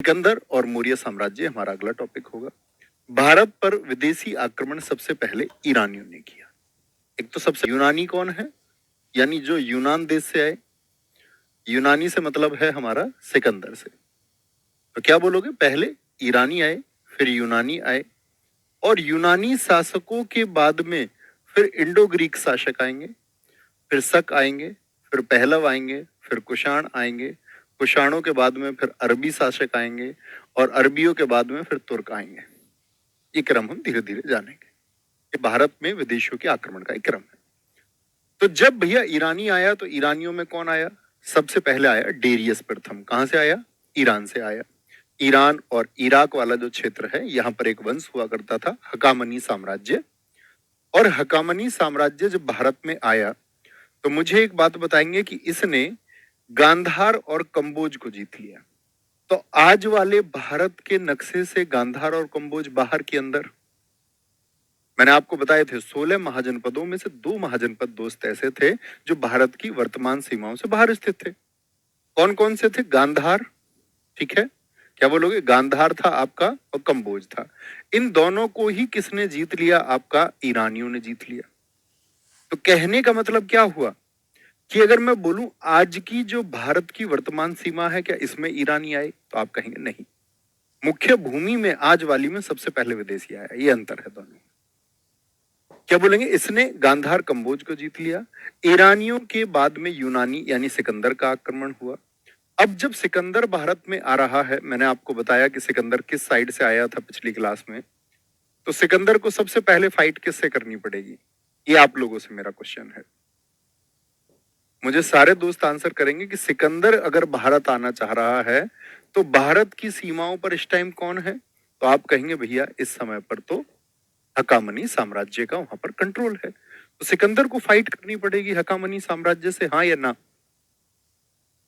सिकंदर और मौर्य साम्राज्य हमारा अगला टॉपिक होगा। भारत पर विदेशी आक्रमण सबसे पहले ईरानियों ने किया। एक तो सबसे यूनानी कौन है, यानी जो यूनान देश से आए। यूनानी से मतलब है हमारा सिकंदर से। तो क्या बोलोगे, पहले ईरानी आए, फिर यूनानी आए, और यूनानी शासकों के बाद में फिर इंडो ग्रीक शासक आएंगे, फिर शक आएंगे, फिर पहलव आएंगे, फिर कुषाण आएंगे, कुषाणों के बाद में फिर अरबी शासक आएंगे, और अरबियों के बाद में फिर तुर्क आएंगे। ये क्रम हम धीरे धीरे जानेंगे। ये भारत में विदेशियों के आक्रमण का एक क्रम है। तो जब भैया ईरानी आया तो ईरानियों में कौन आया? सबसे पहले आया डेरियस प्रथम। कहां से आया? ईरान से आया। ईरान और इराक वाला जो क्षेत्र है, यहां पर एक वंश हुआ करता था, हकामनी साम्राज्य। और हकामनी साम्राज्य जब भारत में आया तो मुझे एक बात बताएंगे कि इसने गांधार और कंबोज को जीत लिया। तो आज वाले भारत के नक्शे से गांधार और कंबोज बाहर के अंदर। मैंने आपको बताए थे 16 महाजनपदों में से 2 महाजनपद दोस्त ऐसे थे जो भारत की वर्तमान सीमाओं से बाहर स्थित थे। कौन कौन से थे? गांधार, ठीक है, क्या बोलोगे? गांधार था आपका और कंबोज था। इन दोनों को ही किसने जीत लिया? आपका ईरानियों ने जीत लिया। तो कहने का मतलब क्या हुआ कि अगर मैं बोलूं आज की जो भारत की वर्तमान सीमा है, क्या इसमें ईरानी आए? तो आप कहेंगे नहीं, मुख्य भूमि में आज वाली में सबसे पहले विदेशी आया। ये अंतर है दोनों। क्या बोलेंगे? इसने गांधार कंबोज को जीत लिया। ईरानियों के बाद में यूनानी यानी सिकंदर का आक्रमण हुआ। अब जब सिकंदर भारत में आ रहा है, मैंने आपको बताया कि सिकंदर किस साइड से आया था पिछली क्लास में। तो सिकंदर को सबसे पहले फाइट किससे करनी पड़ेगी? ये आप लोगों से मेरा क्वेश्चन है। मुझे सारे दोस्त आंसर करेंगे कि सिकंदर अगर भारत आना चाह रहा है तो भारत की सीमाओं पर इस टाइम कौन है? तो आप कहेंगे भैया इस समय पर तो हकामनी साम्राज्य का वहां पर कंट्रोल है। तो सिकंदर को फाइट करनी पड़ेगी हकामनी साम्राज्य से, हाँ या ना?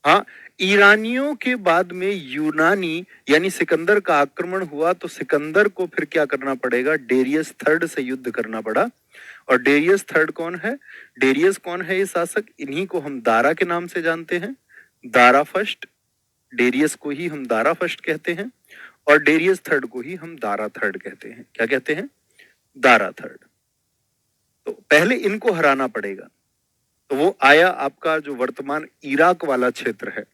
हाँ। ईरानियों के बाद में यूनानी यानी सिकंदर का आक्रमण हुआ तो सिकंदर को फिर क्या करना पड़ेगा? डेरियस थर्ड से युद्ध करना पड़ा। और डेरियस थर्ड कौन है? डेरियस कौन है? ये शासक, इन्हीं को हम दारा के नाम से जानते हैं, दारा फर्स्ट। डेरियस को ही हम दारा फर्स्ट कहते हैं और डेरियस थर्ड को ही हम दारा थर्ड कहते हैं। क्या कहते हैं? दारा थर्ड। तो पहले इनको हराना पड़ेगा। तो वो आया आपका जो वर्तमान इराक वाला क्षेत्र है,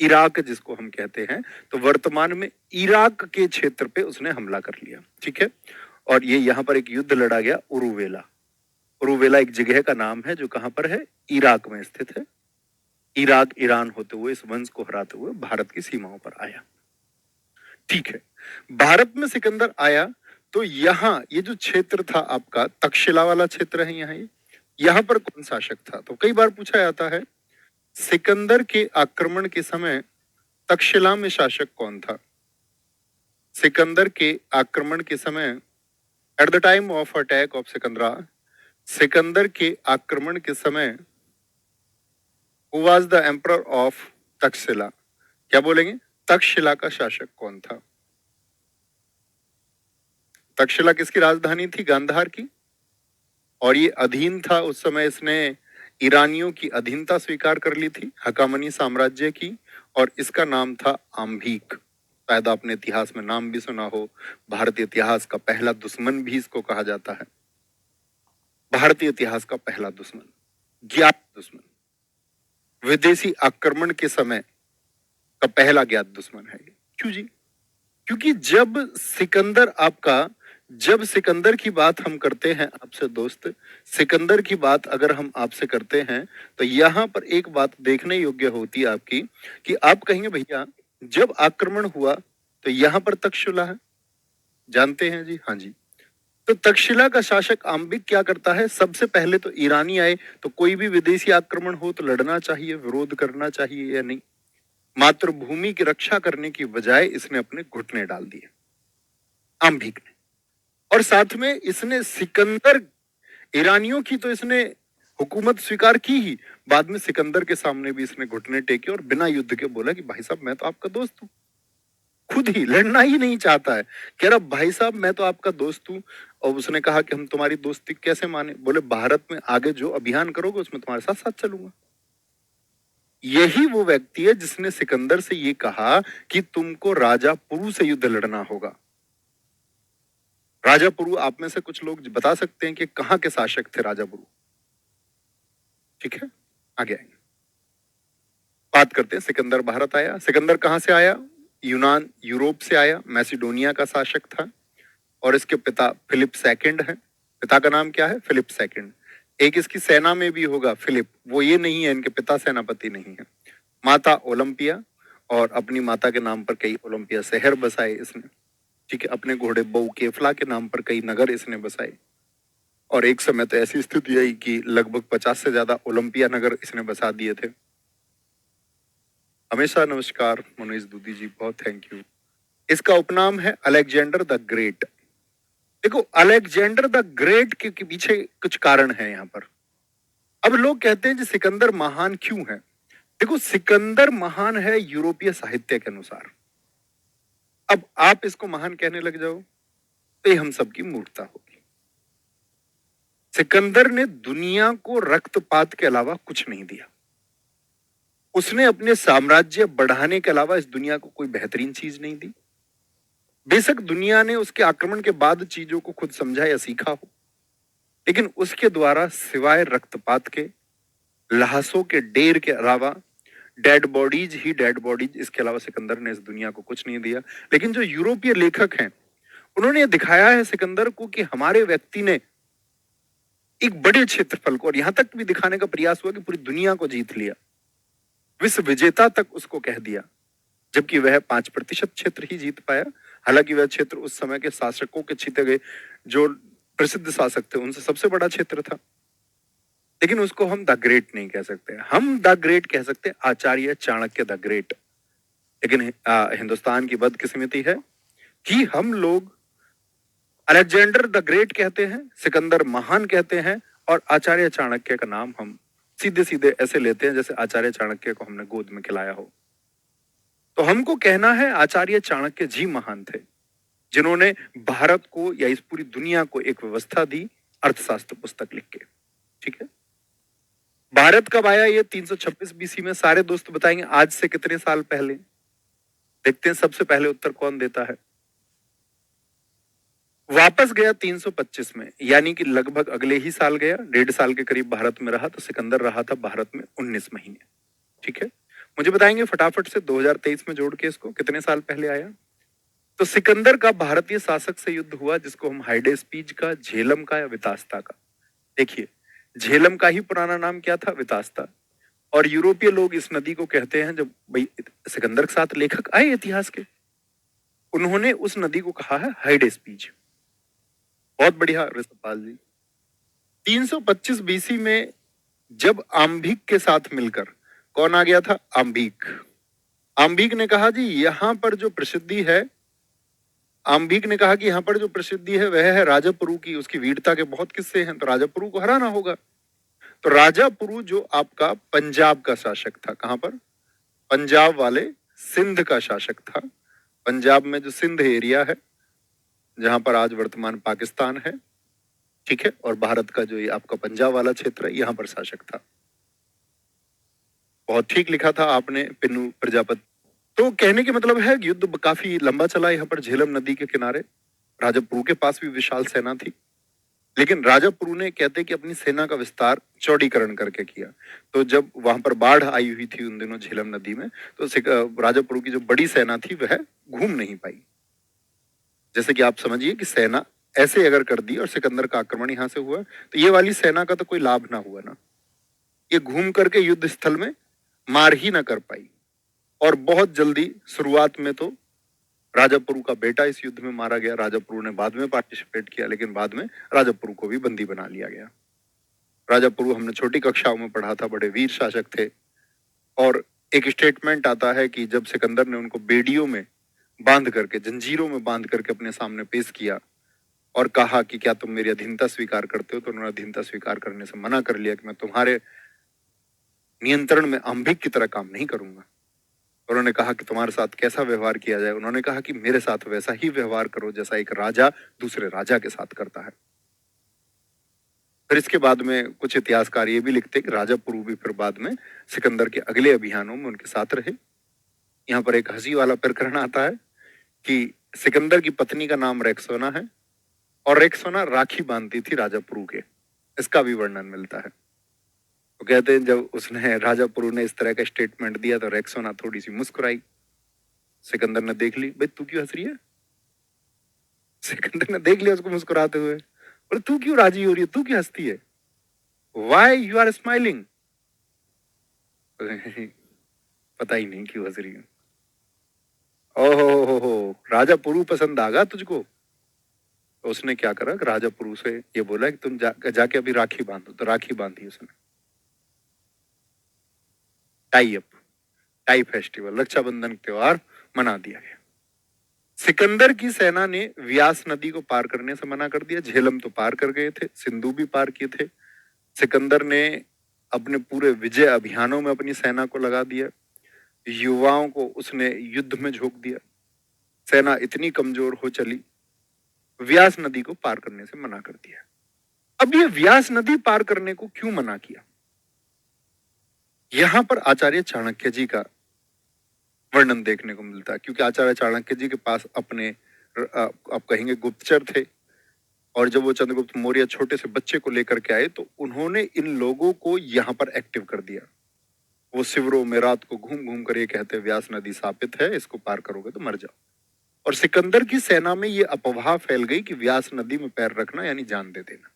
इराक जिसको हम कहते हैं, तो वर्तमान में इराक के क्षेत्र पे उसने हमला कर लिया, ठीक है। और ये यहां पर एक युद्ध लड़ा गया, उरुवेला। उरुवेला एक जगह का नाम है जो कहां पर है? इराक में स्थित है। इराक ईरान होते हुए इस वंश को हराते हुए भारत की सीमाओं पर आया, ठीक है। भारत में सिकंदर आया तो यहां ये जो क्षेत्र था आपका तक्षशिला वाला क्षेत्र है, यहां पर कौन शासक था? तो कई बार पूछा जाता है सिकंदर के आक्रमण के समय तक्षशिला में शासक कौन था? सिकंदर के आक्रमण के समय, at the time of attack of Sikandra, Sikandar के आक्रमण के समय who was the emperor of Takshashila? क्या बोलेंगे? तक्षशिला का शासक कौन था? तक्षशिला किसकी राजधानी थी? गांधार की। और ये अधीन था उस समय, इसने ईरानियों की अधीनता स्वीकार कर ली थी, हकामनी साम्राज्य की। और इसका नाम था आम्भीक। शायद आपने इतिहास में नाम भी सुना हो, भारतीय इतिहास का पहला दुश्मन भी इसको कहा जाता है। भारतीय इतिहास का पहला दुश्मन, ज्ञात दुश्मन, विदेशी आक्रमण के समय का पहला ज्ञात दुश्मन है ये। क्यों जी? क्योंकि जब सिकंदर की बात हम करते हैं आपसे दोस्त, सिकंदर की बात अगर हम आपसे करते हैं तो यहां पर एक बात देखने योग्य होती है आपकी, कि आप कहेंगे भैया जब आक्रमण हुआ तो यहां पर तक्षशिला है, जानते हैं जी? हाँ जी। तो तक्षशिला का शासक आम्बिक क्या करता है? सबसे पहले तो ईरानी आए तो कोई भी विदेशी आक्रमण हो तो लड़ना चाहिए, विरोध करना चाहिए या नहीं? मातृभूमि की रक्षा करने की बजाय इसने अपने घुटने डाल दिए, आम्बिक ने। और साथ में इसने सिकंदर, ईरानियों की तो इसने हुकूमत स्वीकार की ही, बाद में सिकंदर के सामने भी इसने घुटने टेके और बिना युद्ध के बोला कि भाई साहब मैं तो आपका दोस्त हूं। खुद ही लड़ना ही नहीं चाहता है, कह रहा भाई साहब मैं तो आपका दोस्त हूं। और उसने कहा कि हम तुम्हारी दोस्ती कैसे माने? बोले भारत में आगे जो अभियान करोगे उसमें तुम्हारे साथ साथ चलूंगा। यही वो व्यक्ति है जिसने सिकंदर से ये कहा कि तुमको राजा पुरु से युद्ध लड़ना होगा। राजा पुरु, आप में से कुछ लोग बता सकते हैं कि कहां के शासक थे राजा पुरु? ठीक है, आगे आएंगे, बात करते हैं। सिकंदर भारत आया। सिकंदर कहां से आया? यूनान, यूरोप से आया। मैसिडोनिया का शासक था और इसके पिता फिलिप सेकंड है। पिता का नाम क्या है? Philip second. एक इसकी सेना में भी होगा फिलिप, वो ये नहीं है, इनके पिता सेनापति नहीं है। माता ओलंपिया, और अपनी माता के नाम पर कई ओलंपिया शहर बसाए इसने। ठीक है, अपने घोड़े बऊ केफला के नाम पर कई नगर इसने बसाए। और एक समय तो ऐसी स्थिति आई कि लगभग 50 से ज्यादा ओलंपिया नगर इसने बसा दिए थे। हमेशा नमस्कार मनोज दूधी जी, बहुत थैंक यू। इसका उपनाम है अलेक्जेंडर द ग्रेट। देखो, अलेक्जेंडर द ग्रेट के पीछे कुछ कारण है यहाँ पर। अब लोग कहते हैं कि सिकंदर महान क्यों है? देखो, सिकंदर महान है यूरोपीय साहित्य के अनुसार। अब आप इसको महान कहने लग जाओ तो ये हम सबकी मूर्खता होगी। सिकंदर ने दुनिया को रक्तपात के अलावा कुछ नहीं दिया। उसने अपने साम्राज्य बढ़ाने के अलावा इस दुनिया को कोई बेहतरीन चीज नहीं दी। बेशक दुनिया ने उसके आक्रमण के बाद चीजों को खुद समझा या सीखा हो, लेकिन उसके द्वारा सिवाय रक्तपात के, लाशों के ढेर के अलावा, डेड बॉडीज ही डेड बॉडीज, इसके अलावा सिकंदर ने इस दुनिया को कुछ नहीं दिया। लेकिन जो यूरोपीय लेखक हैं, उन्होंने दिखाया है सिकंदर को कि हमारे व्यक्ति ने एक बड़े क्षेत्रफल को, और यहां तक भी दिखाने का प्रयास हुआ कि पूरी दुनिया को जीत लिया, विश्व विजेता तक उसको कह दिया, जबकि वह 5% क्षेत्र ही जीत पाया। हालांकि वह क्षेत्र उस समय के शासकों के जीते गए जो प्रसिद्ध शासक थे उनसे सबसे बड़ा क्षेत्र था। लेकिन उसको हम द ग्रेट नहीं कह सकते। हम द ग्रेट कह सकते हैं आचार्य चाणक्य द ग्रेट। लेकिन हिंदुस्तान की बदकिस्मती है कि हम लोग अलेक्जेंडर द ग्रेट कहते हैं, सिकंदर महान कहते हैं, और आचार्य चाणक्य का नाम हम सीधे सीधे ऐसे लेते हैं जैसे आचार्य चाणक्य को हमने गोद में खिलाया हो। तो हमको कहना है आचार्य चाणक्य जी महान थे, जिन्होंने भारत को या इस पूरी दुनिया को एक व्यवस्था दी अर्थशास्त्र पुस्तक लिख के। ठीक है, भारत कब आया ये 326 बीसी में? सारे दोस्त बताएंगे आज से कितने साल पहले। देखते हैं सबसे पहले उत्तर कौन देता है। वापस गया 325 में, यानी कि लगभग अगले ही साल गया। 1.5 साल के करीब भारत में रहा। तो सिकंदर रहा था भारत में 19 महीने। ठीक है, मुझे बताएंगे फटाफट से 2023 में जोड़ के इसको कितने साल पहले आया। तो सिकंदर का भारतीय शासक से युद्ध हुआ जिसको हम हाइडेस्पीज का, झेलम का या वितास्ता का। देखिए, झेलम का ही पुराना नाम क्या था? वितास्ता। और यूरोपीय लोग इस नदी को कहते हैं, जब भाई सिकंदर के साथ लेखक आए इतिहास के, उन्होंने उस नदी को कहा है हाइडेस्पीज। बहुत बढ़िया ऋषभपाल जी। 325 बीसी में जब आम्भिक के साथ मिलकर, कौन आ गया था? आम्भिक। आम्भिक ने कहा जी यहां पर जो प्रसिद्धि है, आम्भिक ने कहा कि यहां पर जो प्रसिद्धि है वह है राजापुरु की। उसकी वीरता के बहुत किस्से हैं, तो राजापुरु को हराना होगा। तो राजापुरु जो आपका पंजाब का शासक था, कहां पर? पंजाब वाले सिंध का शासक था। पंजाब में जो सिंध एरिया है, जहां पर आज वर्तमान पाकिस्तान है, ठीक है, और भारत का जो ये आपका पंजाब वाला क्षेत्र है, यहां पर शासक था। बहुत ठीक लिखा था आपने पिन्नू प्रजापति। तो कहने के मतलब है युद्ध काफी लंबा चला यहाँ पर झेलम नदी के किनारे। राजापुरु के पास भी विशाल सेना थी, लेकिन राजापुरु ने कहते कि अपनी सेना का विस्तार चौड़ीकरण करके किया। तो जब वहां पर बाढ़ आई हुई थी उन दिनों झेलम नदी में, तो राजापुरु की जो बड़ी सेना थी वह घूम नहीं पाई। जैसे कि आप समझिए कि सेना ऐसे अगर कर दी और सिकंदर का आक्रमण यहां से हुआ, तो ये वाली सेना का तो कोई लाभ ना हुआ ना। ये घूम करके युद्ध स्थल में मार ही ना कर पाई। और बहुत जल्दी शुरुआत में तो राजापुरु का बेटा इस युद्ध में मारा गया। राजापुरु ने बाद में पार्टिसिपेट किया, लेकिन बाद में राजापुरु को भी बंदी बना लिया गया। राजापुरु हमने छोटी कक्षाओं में पढ़ा था, बड़े वीर शासक थे। और एक स्टेटमेंट आता है कि जब सिकंदर ने उनको बेड़ियों में बांध करके, जंजीरों में बांध करके अपने सामने पेश किया और कहा कि क्या तुम मेरी अधीनता स्वीकार करते हो, तो उन्होंने अधीनता स्वीकार करने से मना कर लिया कि मैं तुम्हारे नियंत्रण में अंबिक की तरह काम नहीं करूंगा। उन्होंने कहा कि तुम्हारे साथ कैसा व्यवहार किया जाए? उन्होंने कहा कि मेरे साथ वैसा ही व्यवहार करो जैसा एक राजा दूसरे राजा के साथ करता है। फिर इसके बाद में कुछ इतिहासकार ये भी लिखते हैं कि राजा पुरू भी फिर बाद में सिकंदर के अगले अभियानों में उनके साथ रहे। यहाँ पर एक हंसी वाला प्रकरण आता है कि सिकंदर की पत्नी का नाम रेक्सोना है और रेक्सोना राखी बांधती थी राजा पुरू के, इसका भी वर्णन मिलता है। तो कहते हैं जब उसने राजा पुरू ने इस तरह का स्टेटमेंट दिया तो रेक्सोना थोड़ी सी मुस्कुराई। सिकंदर ने देख ली, भाई तू क्यों हंस रही है? सिकंदर ने देख लिया उसको मुस्कुराते हुए, बोले तू क्यों राजी हो रही है, तू क्यों हंसती है? Why you are smiling? पता ही नहीं क्यों हंस रही है। ओहो हो, राजा पुरू पसंद आ गया तुझको? तो उसने क्या करा, राजा पुरू से ये बोला कि तुम जाके अभी राखी बांधो, तो राखी बांधी उसने। Tie up, tie festival, Rakshabandhan त्योहार मना दिया गया। सिकंदर की सेना ने व्यास नदी को पार करने से मना कर दिया। झेलम तो पार कर गए थे, सिंधु भी पार किए थे। सिकंदर ने अपने पूरे विजय अभियानों में अपनी सेना को लगा दिया। युवाओं को उसने युद्ध में झोंक दिया। सेना इतनी कमजोर हो चली, व्यास नदी को पार करने से मना कर दिया। अब ये व्यास नदी पार करने को क्यों मना किया? यहां पर आचार्य चाणक्य जी का वर्णन देखने को मिलता है, क्योंकि आचार्य चाणक्य जी के पास अपने आप कहेंगे गुप्तचर थे, और जब वो चंद्रगुप्त मौर्य छोटे से बच्चे को लेकर के आए तो उन्होंने इन लोगों को यहां पर एक्टिव कर दिया। वो शिविरों में रात को घूम घूम कर ये कहते व्यास नदी शापित है, इसको पार करोगे तो मर जाओ। और सिकंदर की सेना में ये अफवाह फैल गई कि व्यास नदी में पैर रखना यानी जान दे देना।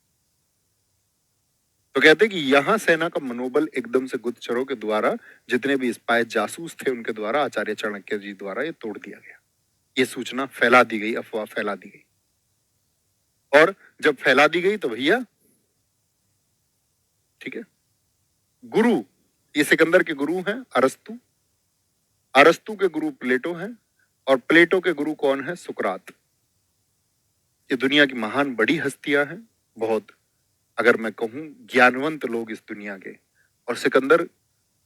तो कहते कि यहां सेना का मनोबल एकदम से गुप्तचरों के द्वारा, जितने भी स्पाई जासूस थे उनके द्वारा, आचार्य चाणक्य जी द्वारा ये तोड़ दिया गया। ये सूचना फैला दी गई, अफवाह फैला दी गई। और जब फैला दी गई तो भैया ठीक है, गुरु, ये सिकंदर के गुरु हैं अरस्तु, अरस्तु के गुरु प्लेटो हैं, और प्लेटो के गुरु कौन है? सुकरात। ये दुनिया की महान बड़ी हस्तियां हैं, बहुत, अगर मैं कहूं ज्ञानवंत लोग इस दुनिया के। और सिकंदर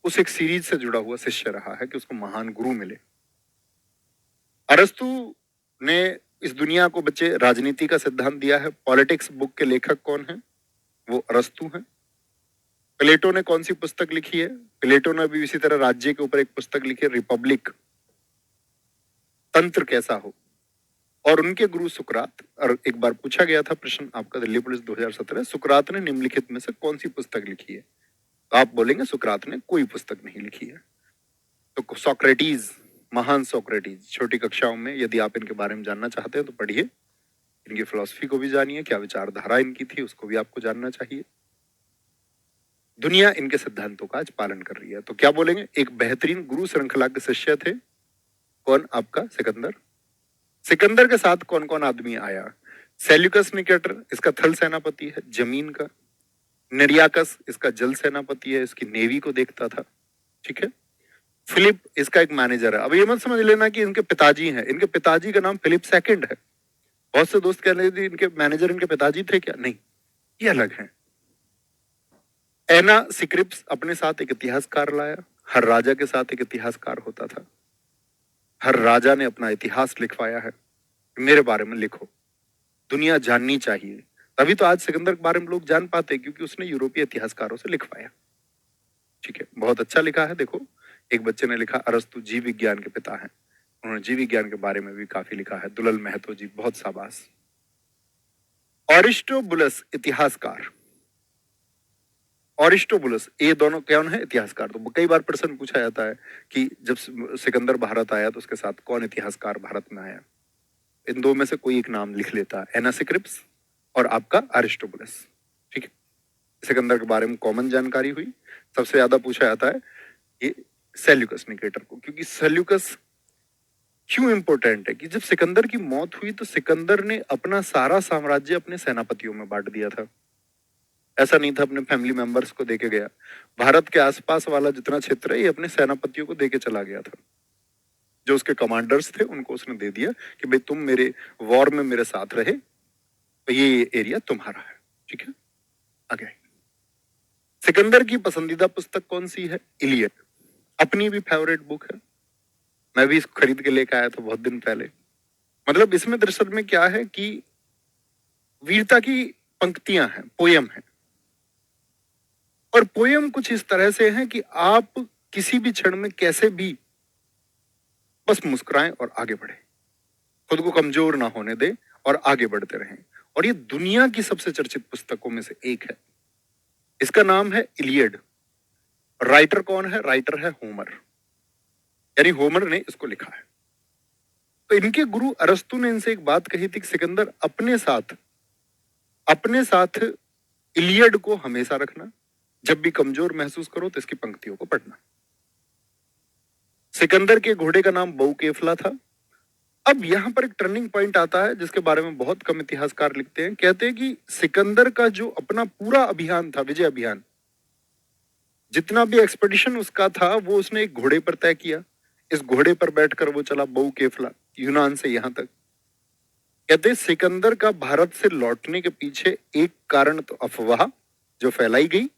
उस एक सीरीज से जुड़ा हुआ शिष्य रहा है कि उसको महान गुरु मिले। अरस्तु ने इस दुनिया को बच्चे राजनीति का सिद्धांत दिया है। पॉलिटिक्स बुक के लेखक कौन है? वो अरस्तु हैं। प्लेटो ने कौन सी पुस्तक लिखी है? प्लेटो ने भी इसी तरह राज्य के ऊपर एक पुस्तक लिखी है, रिपब्लिक, तंत्र कैसा हो। और उनके गुरु सुकरात, और एक बार पूछा गया था प्रश्न आपका दिल्ली पुलिस 2017, सुकरात ने निम्नलिखित में से कौन सी पुस्तक लिखी है? तो आप बोलेंगे सुकरात ने कोई पुस्तक नहीं लिखी है। तो सोक्रेटिस, महान सोक्रेटिस, छोटी कक्षाओं में यदि आप इनके बारे में जानना चाहते हैं तो पढ़िए, इनकी फिलॉसफी को भी जानिए, क्या विचारधारा इनकी थी उसको भी आपको जानना चाहिए। दुनिया इनके सिद्धांतों का आज पालन कर रही है। तो क्या बोलेंगे, एक बेहतरीन गुरु श्रृंखला के शिष्य थे। कौन? आपका सिकंदर। सिकंदर के साथ कौन कौन आदमी आया? सेल्यूकस निकेटर, इसका थल सेनापति है, जमीन का। निर्याकस, इसका जल सेनापति है, इसकी नेवी को देखता था, ठीक है। फिलिप, इसका एक मैनेजर है। अब ये मत समझ लेना कि इनके पिताजी हैं, इनके पिताजी का नाम फिलिप सेकंड है। बहुत से दोस्त कह रहे थे इनके मैनेजर इनके पिताजी थे क्या? नहीं, ये अलग है। एना सिक्रिप्स अपने साथ एक इतिहासकार लाया। हर राजा के साथ एक इतिहासकार होता था। हर राजा ने अपना इतिहास लिखवाया है, मेरे बारे में लिखो, दुनिया जाननी चाहिए। तभी तो आज सिकंदर के बारे में लोग जान पाते हैं, क्योंकि उसने यूरोपीय इतिहासकारों से लिखवाया, ठीक है। बहुत अच्छा लिखा है। देखो, एक बच्चे ने लिखा अरस्तु जीव विज्ञान के पिता हैं, उन्होंने जीव विज्ञान के बारे में भी काफी लिखा है। दुलल महतो जी, बहुत शाबाश। ऑरिस्टोबुलस इतिहासकार, ऑरिस्टोबुलस, ये दोनों कौन है? इतिहासकार। तो कई बार प्रश्न पूछा जाता है कि जब सिकंदर भारत आया तो उसके साथ कौन इतिहासकार भारत में आया? इन दो में से कोई एक नाम लिख लेता है, एनासिक्रिप्स और आपका अरिस्टोबुलस, ठीक है। सिकंदर के बारे में कॉमन जानकारी हुई। सबसे ज्यादा पूछा जाता है ये सेल्यूकस निकेटर को, क्योंकि सेल्यूकस क्यों इंपॉर्टेंट है कि जब सिकंदर की मौत हुई तो सिकंदर ने अपना सारा साम्राज्य अपने सेनापतियों में बांट दिया था। ऐसा नहीं था अपने फैमिली मेंबर्स को देके गया। भारत के आसपास वाला जितना क्षेत्र है ये अपने सेनापतियों को देके चला गया था। जो उसके कमांडर्स थे उनको उसने दे दिया कि भाई तुम मेरे वॉर में मेरे साथ रहे, तो ये एरिया तुम्हारा है, ठीक है। आगे, सिकंदर की पसंदीदा पुस्तक कौन सी है? इलियड, अपनी भी फेवरेट बुक है। मैं भी इसको खरीद के लेकर आया था बहुत दिन पहले। मतलब इसमें दरअसल में क्या है कि वीरता की पंक्तियां हैं, पोयम है। और पोयम कुछ इस तरह से है कि आप किसी भी क्षण में कैसे भी बस मुस्कुराएं और आगे बढ़े, खुद को कमजोर ना होने दें और आगे बढ़ते रहें। और ये दुनिया की सबसे चर्चित पुस्तकों में से एक है। इसका नाम है इलियड। राइटर कौन है? राइटर है होमर, यानी होमर ने इसको लिखा है। तो इनके गुरु अरस्तु ने इनसे एक बात कही थी कि सिकंदर अपने साथ इलियड को हमेशा रखना, जब भी कमजोर महसूस करो तो इसकी पंक्तियों को पढ़ना। सिकंदर के घोड़े का नाम बहुकेफला था। अब यहां पर एक टर्निंग पॉइंट आता है जिसके बारे में बहुत कम इतिहासकार लिखते हैं। कहते हैं कि सिकंदर का जो अपना पूरा अभियान था, विजय अभियान, जितना भी एक्सपेडिशन उसका था वो उसने एक घोड़े पर तय किया। इस घोड़े पर बैठकर वो चला बहुकेफला, यूनान से यहां तक। कहते सिकंदर का भारत से लौटने के पीछे एक कारण तो अफवाह जो फैलाई गई,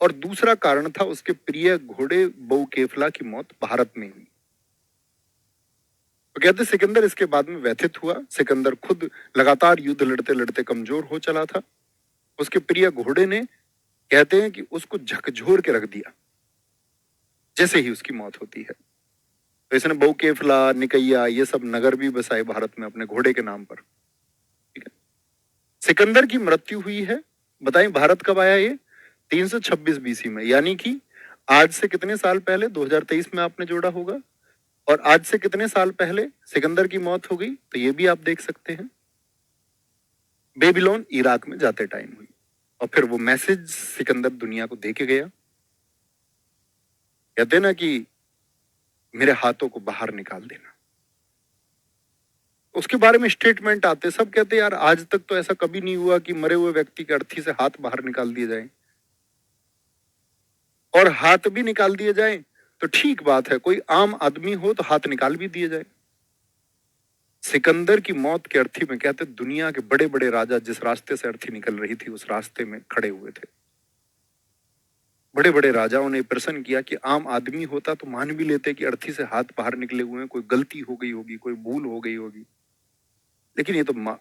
और दूसरा कारण था उसके प्रिय घोड़े बहुकेफला की मौत भारत में हुई। तो कहते सिकंदर इसके बाद में व्यथित हुआ। सिकंदर खुद लगातार युद्ध लड़ते लड़ते कमजोर हो चला था। उसके प्रिय घोड़े ने, कहते हैं कि उसको झकझोर के रख दिया जैसे ही उसकी मौत होती है। तो इसने बहुकेफला, निकैया, ये सब नगर भी बसाए भारत में अपने घोड़े के नाम पर। ठीक है, सिकंदर की मृत्यु हुई है। बताएं भारत कब आया ये? 326 बीसी में, यानी कि आज से कितने साल पहले? 2023 में आपने जोड़ा होगा। और आज से कितने साल पहले सिकंदर की मौत हो गई? तो ये भी आप देख सकते हैं, बेबीलोन इराक में जाते टाइम हुई। और फिर वो मैसेज सिकंदर दुनिया को दे के गया। कहते ना कि मेरे हाथों को बाहर निकाल देना। उसके बारे में स्टेटमेंट आते, सब कहते यार आज तक तो ऐसा कभी नहीं हुआ कि मरे हुए व्यक्ति के अर्थी से हाथ बाहर निकाल दिए जाए। और हाथ भी निकाल दिए जाए तो ठीक बात है, कोई आम आदमी हो तो हाथ निकाल भी दिए जाए। सिकंदर की मौत के अर्थी में कहते दुनिया के बड़े बड़े राजा जिस रास्ते से अर्थी निकल रही थी उस रास्ते में खड़े हुए थे। बड़े बड़े राजाओं ने प्रश्न किया कि आम आदमी होता तो मान भी लेते कि अर्थी से हाथ बाहर निकले हुए हैं, कोई गलती हो गई होगी, कोई भूल हो गई होगी। लेकिन ये तो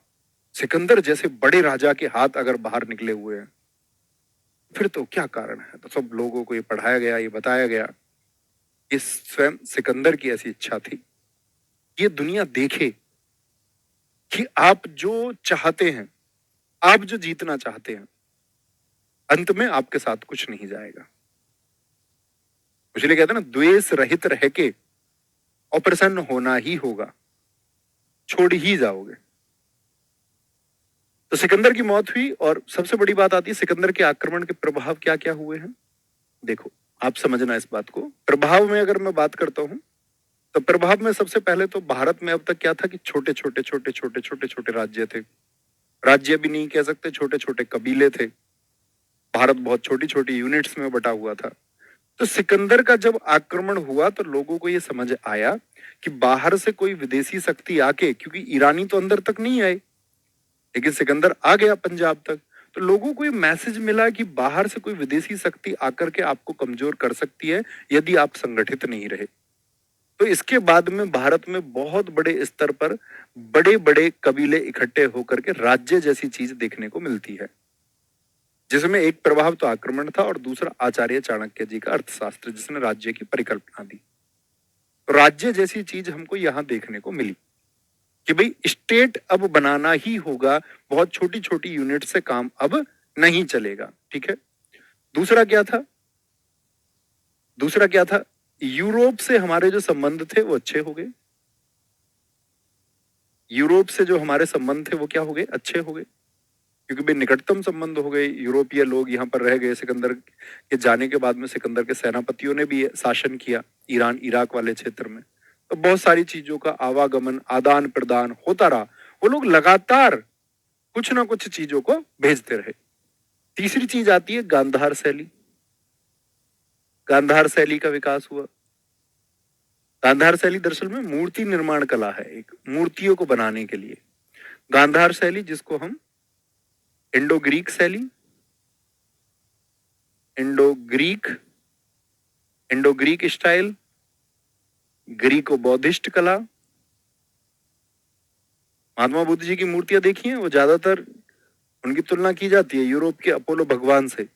सिकंदर जैसे बड़े राजा के हाथ अगर बाहर निकले हुए हैं फिर तो क्या कारण है? तो सब लोगों को ये पढ़ाया गया, ये बताया गया। इस स्वयं सिकंदर की ऐसी इच्छा थी, ये दुनिया देखे कि आप जो चाहते हैं, आप जो जीतना चाहते हैं, अंत में आपके साथ कुछ नहीं जाएगा। इसलिए कहते हैं ना, द्वेष रहित रह के और प्रसन्न होना ही होगा, छोड़ ही जाओगे। तो सिकंदर की मौत हुई। और सबसे बड़ी बात आती है सिकंदर के आक्रमण के प्रभाव क्या क्या हुए हैं। देखो, आप समझना इस बात को। प्रभाव में अगर मैं बात करता हूं तो प्रभाव में सबसे पहले तो भारत में अब तक क्या था कि छोटे छोटे राज्य थे। राज्य भी नहीं कह सकते, छोटे छोटे कबीले थे। भारत बहुत छोटी छोटी यूनिट्स में बटा हुआ था। तो सिकंदर का जब आक्रमण हुआ तो लोगों को यह समझ आया कि बाहर से कोई विदेशी शक्ति आके, क्योंकि ईरानी तो अंदर तक नहीं आए लेकिन सिकंदर आ गया पंजाब तक, तो लोगों को ये मैसेज मिला कि बाहर से कोई विदेशी शक्ति आकर के आपको कमजोर कर सकती है यदि आप संगठित नहीं रहे। तो इसके बाद में भारत में बहुत बड़े स्तर पर बड़े बड़े कबीले इकट्ठे होकर के राज्य जैसी चीज देखने को मिलती है, जिसमें एक प्रभाव तो आक्रमण था और दूसरा आचार्य चाणक्य जी का अर्थशास्त्र जिसने राज्य की परिकल्पना दी। तो राज्य जैसी चीज हमको यहां देखने को मिली कि भाई स्टेट अब बनाना ही होगा, बहुत छोटी छोटी यूनिट से काम अब नहीं चलेगा। ठीक है, दूसरा क्या था? दूसरा क्या था? यूरोप से हमारे जो संबंध थे वो अच्छे हो गए। यूरोप से जो हमारे संबंध थे वो क्या हो गए? अच्छे हो गए, क्योंकि भाई निकटतम संबंध हो गए। यूरोपीय लोग यहाँ पर रह गए। सिकंदर के जाने के बाद में सिकंदर के सेनापतियों ने भी शासन किया ईरान इराक वाले क्षेत्र में। तो बहुत सारी चीजों का आवागमन आदान प्रदान होता रहा। वो लोग लगातार कुछ ना कुछ चीजों को भेजते रहे। तीसरी चीज आती है गांधार शैली। गांधार शैली का विकास हुआ। गांधार शैली दरअसल में मूर्ति निर्माण कला है, एक मूर्तियों को बनाने के लिए। गांधार शैली जिसको हम इंडो ग्रीक शैली, Indo Greek style, Greco Buddhist कला। महात्मा बुद्ध जी की मूर्तियां देखी हैं, वो ज्यादातर उनकी तुलना की जाती है यूरोप के अपोलो भगवान से।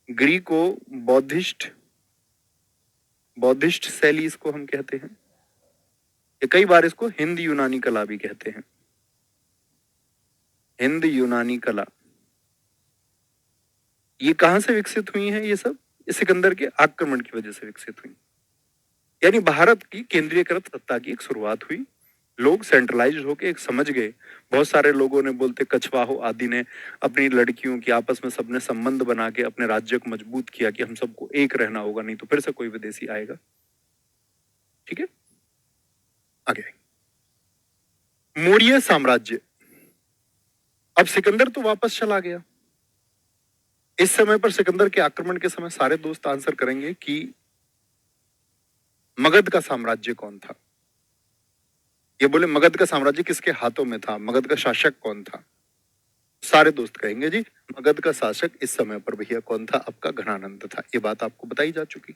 ग्रीको बौद्धिस्ट बौद्धिस्ट शैली इसको हम कहते हैं, या कई बार इसको हिंद यूनानी कला भी कहते हैं। हिंद यूनानी कला ये कहां से विकसित हुई है? ये सब सिकंदर के आक्रमण की वजह से विकसित हुई। यानी भारत की केंद्रीयकृत सत्ता की एक शुरुआत हुई, लोग सेंट्रलाइज्ड होके एक समझ गए। बहुत सारे लोगों ने, बोलते कछवाहो आदि ने, अपनी लड़कियों की आपस में सबने संबंध बना के अपने राज्य को मजबूत किया कि हम सबको एक रहना होगा, नहीं तो फिर से कोई विदेशी आएगा। ठीक है, आगे मौर्य साम्राज्य। अब सिकंदर तो वापस चला गया। इस समय पर सिकंदर के आक्रमण के समय सारे दोस्त आंसर करेंगे कि मगध का साम्राज्य कौन था। ये बोले मगध का साम्राज्य किसके हाथों में था, मगध का शासक कौन था। सारे दोस्त कहेंगे जी मगध का शासक इस समय पर भैया कौन था, आपका घनानंद था। ये बात आपको बताई जा चुकी।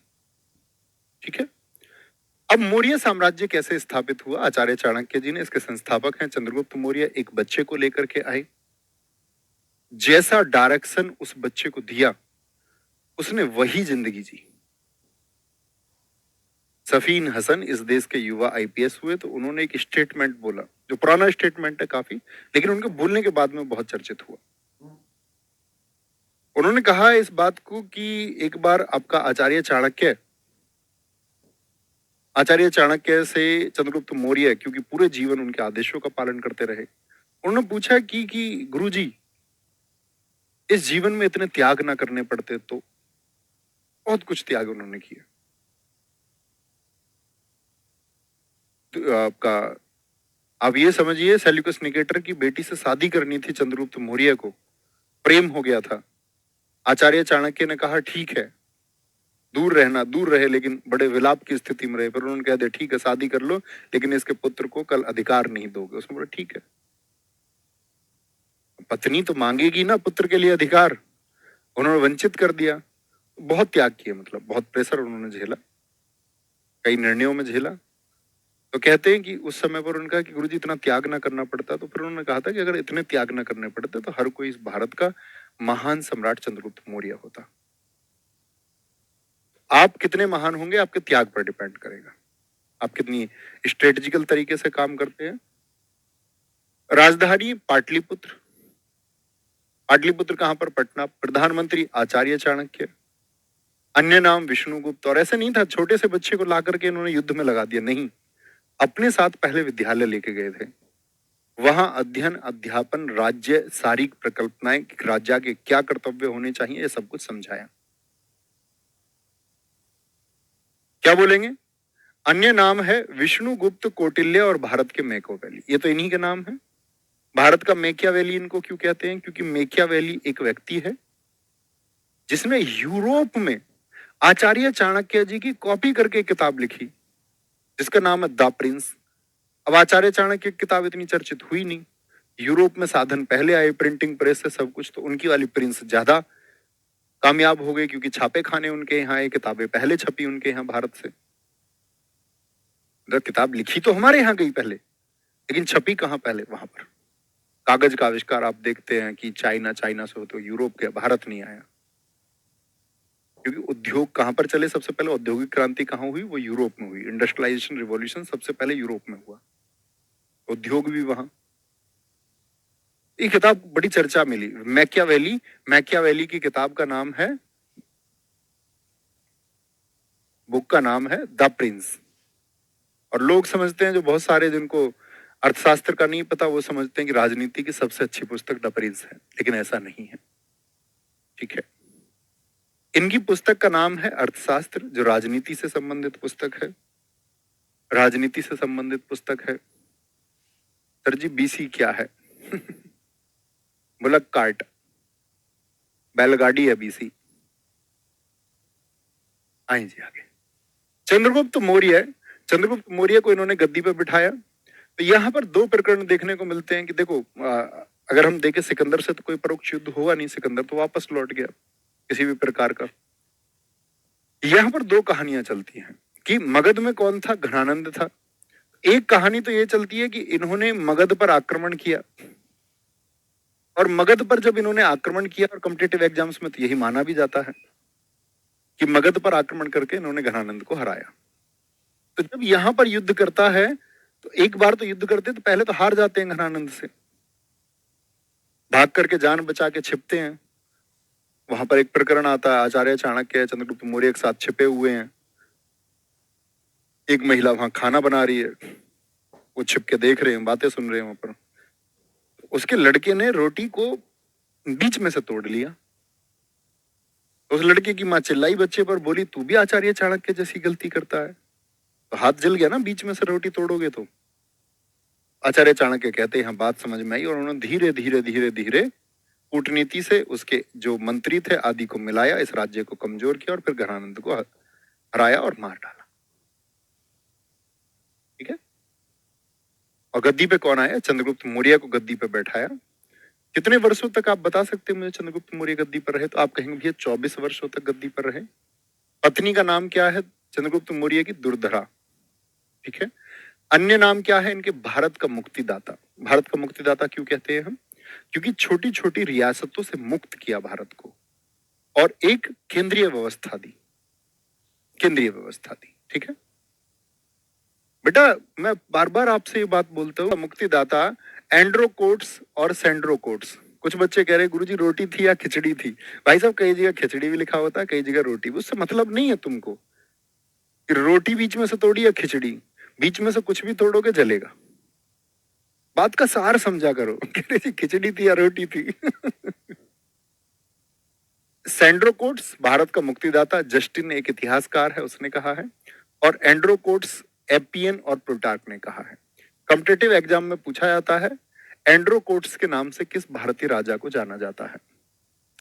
ठीक है, अब मौर्य साम्राज्य कैसे स्थापित हुआ? आचार्य चाणक्य जी ने, इसके संस्थापक हैं चंद्रगुप्त मौर्य, एक बच्चे को लेकर के आए। जैसा डायरेक्शन उस बच्चे को दिया, उसने वही जिंदगी जी। सफीन हसन इस देश के युवा आईपीएस हुए, तो उन्होंने एक स्टेटमेंट बोला, जो पुराना स्टेटमेंट है काफी, लेकिन उनके बोलने के बाद में बहुत चर्चित हुआ। उन्होंने कहा इस बात को कि एक बार आपका आचार्य चाणक्य से चंद्रगुप्त मौर्य, क्योंकि पूरे जीवन उनके आदेशों का पालन करते रहे, उन्होंने पूछा कि गुरुजी, इस जीवन में इतने त्याग ना करने पड़ते तो। बहुत कुछ त्याग उन्होंने किया। तो आपका अब ये समझिए, सेल्यूकस निकेटर की बेटी से शादी करनी थी चंद्रगुप्त मौर्य को, प्रेम हो गया था। आचार्य चाणक्य ने कहा ठीक है, दूर रहे, लेकिन बड़े विलाप की स्थिति में रहे। पर उन्होंने कह दिया ठीक है शादी कर लो, लेकिन इसके पुत्र को कल अधिकार नहीं दोगे। उसने बोला ठीक है, पत्नी तो मांगेगी ना पुत्र के लिए अधिकार। उन्होंने वंचित कर दिया। बहुत त्याग किया, मतलब बहुत प्रेशर उन्होंने झेला, कई निर्णयों में झेला। तो कहते हैं कि उस समय पर उनका कि गुरुजी इतना त्याग ना करना पड़ता, तो फिर उन्होंने कहा था कि अगर इतने त्याग ना करने पड़ते तो हर कोई इस भारत का महान सम्राट चंद्रगुप्त मौर्य होता। आप कितने महान होंगे आपके त्याग पर डिपेंड करेगा, आप कितनी स्ट्रेटेजिकल तरीके से काम करते हैं। राजधानी पाटलिपुत्र। पाटलिपुत्र कहां पर? पटना। प्रधानमंत्री आचार्य चाणक्य। अन्य नाम विष्णुगुप्त। और ऐसे नहीं था छोटे से बच्चे को ला करके इन्होंने युद्ध में लगा दिया, नहीं, अपने साथ पहले विद्यालय लेके गए थे। वहां अध्ययन, अध्यापन, राज्य, शारीरिक प्रकल्पनाएं, राजा के क्या कर्तव्य होने चाहिए, ये सब कुछ समझाया। क्या बोलेंगे? अन्य नाम है विष्णुगुप्त, कौटिल्य और भारत के मैकियावेली। ये तो इन्हीं के नाम है। भारत का मैकियावेली इनको क्यों कहते हैं? क्योंकि मैकियावेली एक व्यक्ति है जिसने यूरोप में आचार्य चाणक्य जी की कॉपी करके किताब लिखी, जिसका नाम है द प्रिंस। अब आचार्य चाणक्य की किताब इतनी चर्चित हुई नहीं, यूरोप में साधन पहले आए, प्रिंटिंग प्रेस से सब कुछ, तो उनकी वाली प्रिंस ज्यादा कामयाब हो गए, क्योंकि छापे खाने उनके यहाँ आए, किताबें पहले छपी उनके यहाँ भारत से। किताब लिखी तो हमारे यहाँ गई पहले, लेकिन छपी कहाँ पहले? वहां पर कागज का आविष्कार आप देखते हैं कि चाइना से हो तो यूरोप के, भारत नहीं आया। क्योंकि उद्योग कहां पर चले सबसे पहले? औद्योगिक क्रांति कहां हुई? वो यूरोप में हुई। इंडस्ट्रियलाइजेशन रिवॉल्यूशन सबसे पहले यूरोप में हुआ, उद्योग भी वहां। ये किताब बड़ी चर्चा मिली, मैकियावेली की किताब का नाम है, बुक का नाम है द प्रिंस। और लोग समझते हैं, जो बहुत सारे जिनको अर्थशास्त्र का नहीं पता, वो समझते हैं कि राजनीति की सबसे अच्छी पुस्तक द प्रिंस है, लेकिन ऐसा नहीं है। ठीक है, इनकी पुस्तक का नाम है अर्थशास्त्र, जो राजनीति से संबंधित पुस्तक है, राजनीति से संबंधित पुस्तक है। सर जी बीसी क्या है? बुलक कार्ट, बैलगाड़ी है बीसी। आए जी आगे। चंद्रगुप्त मौर्य को इन्होंने गद्दी पर बिठाया। तो यहां पर दो प्रकरण देखने को मिलते हैं कि देखो, अगर हम देखें सिकंदर से तो कोई परोक्ष युद्ध हुआ नहीं, सिकंदर तो वापस लौट गया किसी भी प्रकार का। यहां पर दो कहानियां चलती हैं कि मगध में कौन था? घनानंद था। एक कहानी तो ये चलती है कि इन्होंने मगध पर आक्रमण किया, और मगध पर जब इन्होंने आक्रमण किया, और कॉम्पिटिटिव एग्जाम्स में तो यही माना भी जाता है कि मगध पर आक्रमण करके इन्होंने घनानंद को हराया। तो जब यहां पर युद्ध करता है तो एक बार तो युद्ध करते तो पहले तो हार जाते हैं घनानंद से, भाग करके जान बचा के छिपते हैं। वहां पर एक प्रकरण आता है, आचार्य चाणक्य चंद्रगुप्त मौर्य एक साथ छिपे हुए हैं, एक महिला वहां खाना बना रही है, वो छिप के देख रहे हैं, बातें सुन रहे हैं वहां पर। उसके लड़के ने रोटी को बीच में से तोड़ लिया। उस लड़के की मां चिल्लाई बच्चे पर, बोली तू भी आचार्य चाणक्य जैसी गलती करता है। तो हाथ जल गया ना, बीच में से रोटी तोड़ोगे तो। आचार्य चाणक्य कहते हैं हाँ, बात समझ में आई, और उन्होंने धीरे धीरे धीरे धीरे कूटनीति से उसके जो मंत्री थे आदि को मिलाया, इस राज्य को कमजोर किया और फिर घनानंद को हराया और मार डाला। ठीक है। और गद्दी पे कौन आया? चंद्रगुप्त मौर्य को गद्दी पे बैठाया। कितने वर्षों तक आप बता सकते हैं मुझे चंद्रगुप्त मौर्य गद्दी पर रहे? तो आप कहेंगे भैया 24 वर्षों तक गद्दी पर रहे। पत्नी का नाम क्या है चंद्रगुप्त मौर्य की? दुर्धरा। ठीक है। अन्य नाम क्या है इनके? भारत का मुक्तिदाता। भारत का मुक्तिदाता क्यों कहते हैं हम? क्योंकि छोटी छोटी रियासतों से मुक्त किया भारत को और एक केंद्रीय व्यवस्था दी, केंद्रीय व्यवस्था दी। ठीक है बेटा, मैं बार बार आपसे ये बात बोलता हूँ, मुक्तिदाता एंड्रोकोट्स और सेंड्रोकोट्स। कुछ बच्चे कह रहे गुरुजी रोटी थी या खिचड़ी थी। भाई साहब कई जगह खिचड़ी भी लिखा होता है, कई जगह रोटी भी। उससे मतलब नहीं है तुमको कि रोटी बीच में से तोड़ी या खिचड़ी, बीच में से कुछ भी तोड़ोगे जलेगा। बात का सार समझा करो। कह रहे जी खिचड़ी थी या रोटी थी। सेंड्रोकोट्स भारत का मुक्तिदाता, जस्टिन एक इतिहासकार है उसने कहा है, और एंड्रोकोट्स एपियन और प्लूटार्क ने कहा है। कॉम्पिटिटिव एग्जाम में पूछा जाता है एंड्रोकोट्स के नाम से किस भारतीय राजा को जाना जाता है?